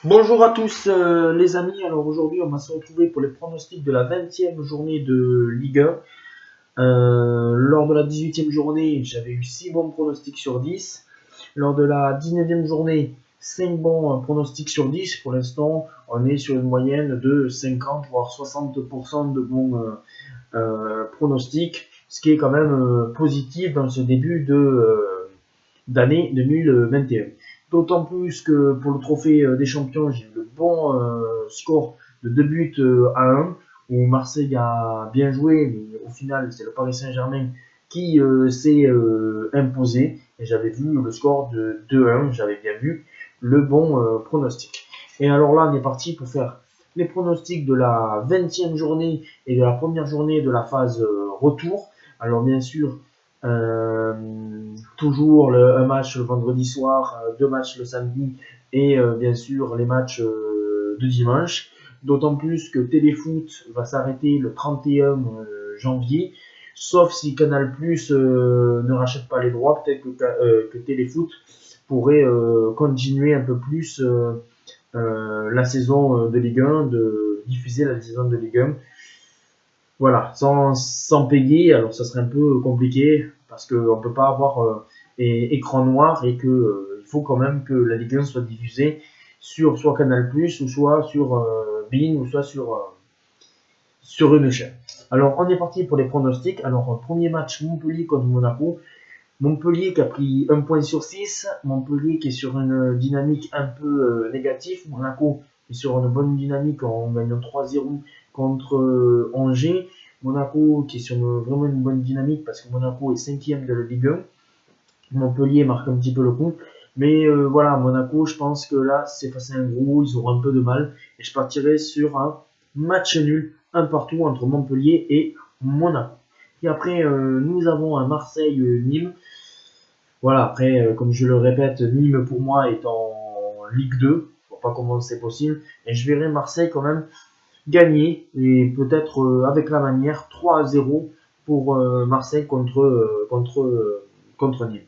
Bonjour à tous les amis, alors aujourd'hui on va se retrouver pour les pronostics de la 20e journée de Ligue 1. Lors de la 18e journée, j'avais eu 6 bons pronostics sur 10. Lors de la 19e journée, 5 bons pronostics sur 10. Pour l'instant, on est sur une moyenne de 50 voire 60% de bons pronostics, ce qui est quand même positif dans ce début d'année 2021. D'autant plus que pour le trophée des champions, j'ai eu le bon score de 2 buts à 1, où Marseille a bien joué, mais au final, c'est le Paris Saint-Germain qui s'est imposé. Et j'avais vu le score de 2-1, j'avais bien vu le bon pronostic. Et alors là, on est parti pour faire les pronostics de la 20e journée et de la première journée de la phase retour. Alors bien sûr, euh, toujours un match le vendredi soir, deux matchs le samedi et bien sûr les matchs de dimanche. D'autant plus que Téléfoot va s'arrêter le 31 janvier, sauf si Canal Plus ne rachète pas les droits. Peut-être que Téléfoot pourrait continuer un peu plus la saison de Ligue 1, de diffuser la saison de Ligue 1. Voilà, sans payer, alors ça serait un peu compliqué parce qu'on ne peut pas avoir écran noir et que il faut quand même que la Ligue 1 soit diffusée sur soit Canal+, ou soit sur Bein, ou soit sur une chaîne. Alors, on est parti pour les pronostics. Alors, premier match, Montpellier contre Monaco. Montpellier qui a pris 1 point sur 6. Montpellier qui est sur une dynamique un peu négative. Monaco qui est sur une bonne dynamique en gagnant 3-0 contre Angers. Monaco qui est sur vraiment une bonne dynamique parce que Monaco est 5e de la Ligue 1. Montpellier marque un petit peu le coup. Mais voilà, Monaco, je pense que là, c'est face à un gros, ils auront un peu de mal. Et je partirai sur un match nul, un partout entre Montpellier et Monaco. Et après, nous avons un Marseille-Nîmes. Voilà, après, comme je le répète, Nîmes pour moi est en Ligue 2. Je vois pas comment c'est possible. Et je verrai Marseille quand même gagner, et peut-être avec la manière, 3-0 pour Marseille contre Nîmes.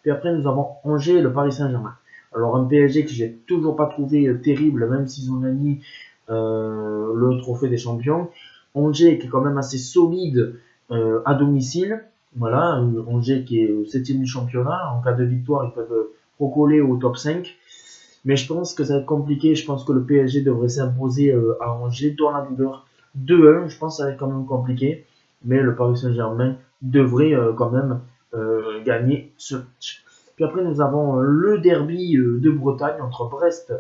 Puis après, nous avons Angers et le Paris Saint-Germain. Alors, un PSG que j'ai toujours pas trouvé terrible, même s'ils ont gagné le trophée des champions. Angers qui est quand même assez solide à domicile. Voilà, Angers qui est 7e du championnat. En cas de victoire, ils peuvent recoller au top 5. Mais je pense que ça va être compliqué. Je pense que le PSG devrait s'imposer à Angers dans la douleur 2-1. Je pense que ça va être quand même compliqué. Mais le Paris Saint-Germain devrait quand même gagner ce match. Puis après, nous avons le derby de Bretagne entre Brest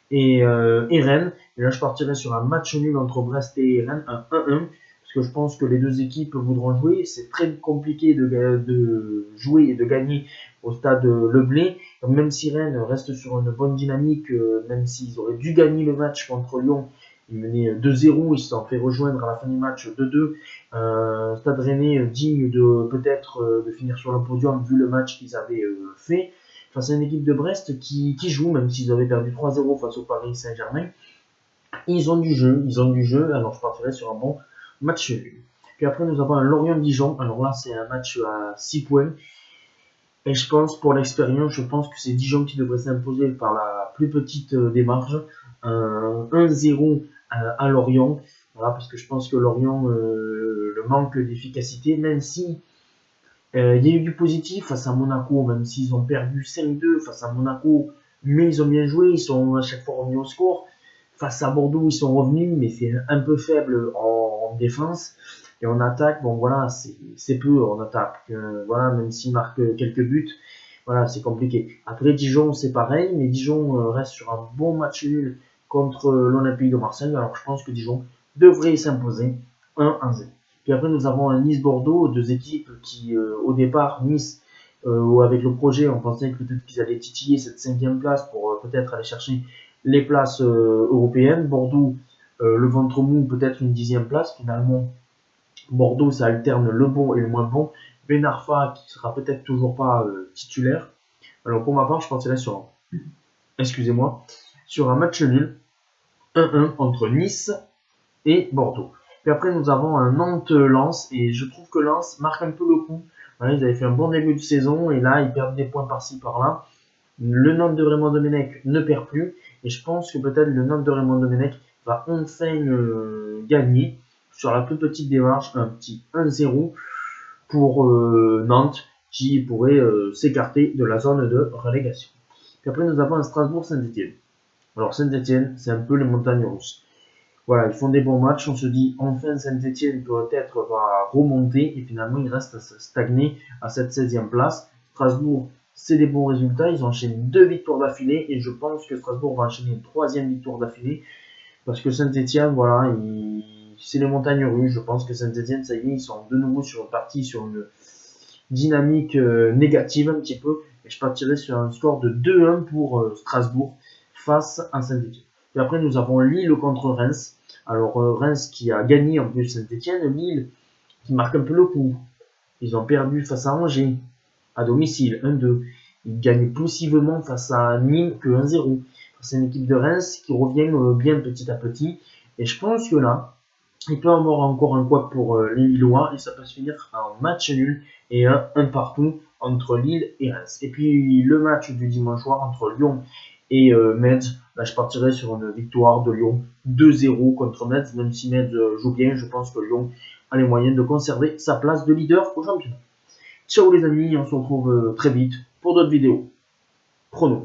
et Rennes. Et là, je partirai sur un match nul entre Brest et Rennes, un 1-1. Parce que je pense que les deux équipes voudront jouer. C'est très compliqué de jouer et de gagner au stade Le Blé. Donc, même si Rennes reste sur une bonne dynamique, même s'ils auraient dû gagner le match contre Lyon, ils menaient 2-0, ils se sont fait rejoindre à la fin du match 2-2. Stade Rennais digne de peut-être de finir sur le podium vu le match qu'ils avaient fait face à une équipe de Brest qui joue, même s'ils avaient perdu 3-0 face au Paris Saint-Germain. Ils ont du jeu, alors je partirai sur un bon match nul. Puis après, nous avons un Lorient-Dijon. Alors là, c'est un match à 6 points. Et je pense, pour l'expérience, je pense que c'est Dijon qui devrait s'imposer par la plus petite des marges. 1-0 à Lorient. Voilà, parce que je pense que Lorient, le manque d'efficacité, même si il y a eu du positif face à Monaco, même s'ils ont perdu 5-2 face à Monaco, mais ils ont bien joué, ils sont à chaque fois revenus au score. Face à Bordeaux, ils sont revenus, mais c'est un peu faible en défense. Et en attaque, bon voilà, c'est peu en attaque. Voilà, même s'ils marquent quelques buts, voilà, c'est compliqué. Après Dijon, c'est pareil, mais Dijon reste sur un bon match nul contre l'Olympique de Marseille. Alors je pense que Dijon devrait s'imposer 1-0. Puis après, nous avons un Nice-Bordeaux, deux équipes qui, au départ, Nice, avec le projet, on pensait que peut-être qu'ils allaient titiller cette 5e place pour peut-être aller chercher les places européennes. Bordeaux, le ventre mou, peut-être une 10e place. Finalement, Bordeaux, ça alterne le bon et le moins bon. Ben Arfa, qui sera peut-être toujours pas titulaire. Alors pour ma part, je partirai sur un match nul, 1-1 entre Nice et Bordeaux. Puis après, nous avons un Nantes-Lens, et je trouve que Lens marque un peu le coup. Voilà, ils avaient fait un bon début de saison, et là, ils perdent des points par-ci, par-là. Le Nantes de Raymond Domenech ne perd plus, Et je pense que peut-être le Nantes de Raymond Domenech va enfin gagner sur la plus petite démarche, un petit 1-0 pour Nantes qui pourrait s'écarter de la zone de relégation. Puis après, nous avons un Strasbourg-Saint-Etienne. Alors, Saint-Etienne, c'est un peu les montagnes russes. Voilà, ils font des bons matchs. On se dit, enfin, Saint-Etienne peut-être va remonter. Et finalement, il reste stagné à cette 16e place. Strasbourg, c'est des bons résultats. Ils ont enchaîné 2 victoires d'affilée. Et je pense que Strasbourg va enchaîner une 3e victoire d'affilée. Parce que Saint-Etienne, voilà, c'est les montagnes russes. Je pense que Saint-Etienne, ça y est, ils sont de nouveau sur une dynamique négative un petit peu. Et je partirai sur un score de 2-1 pour Strasbourg face à Saint-Etienne. Et après, nous avons Lille contre Reims. Alors, Reims qui a gagné en plus Saint-Etienne. Lille qui marque un peu le coup. Ils ont perdu face à Angers à domicile 1-2. Ils gagnent poussivement face à Nîmes que 1-0. C'est une équipe de Reims qui revient bien petit à petit. Et je pense que là, il peut y avoir encore un couac pour les Lillois et ça peut se finir en match nul et un partout entre Lille et Reims. Et puis le match du dimanche soir entre Lyon et Metz, là je partirai sur une victoire de Lyon 2-0 contre Metz, même si Metz joue bien, je pense que Lyon a les moyens de conserver sa place de leader au championnat. Ciao les amis, on se retrouve très vite pour d'autres vidéos. Pronos.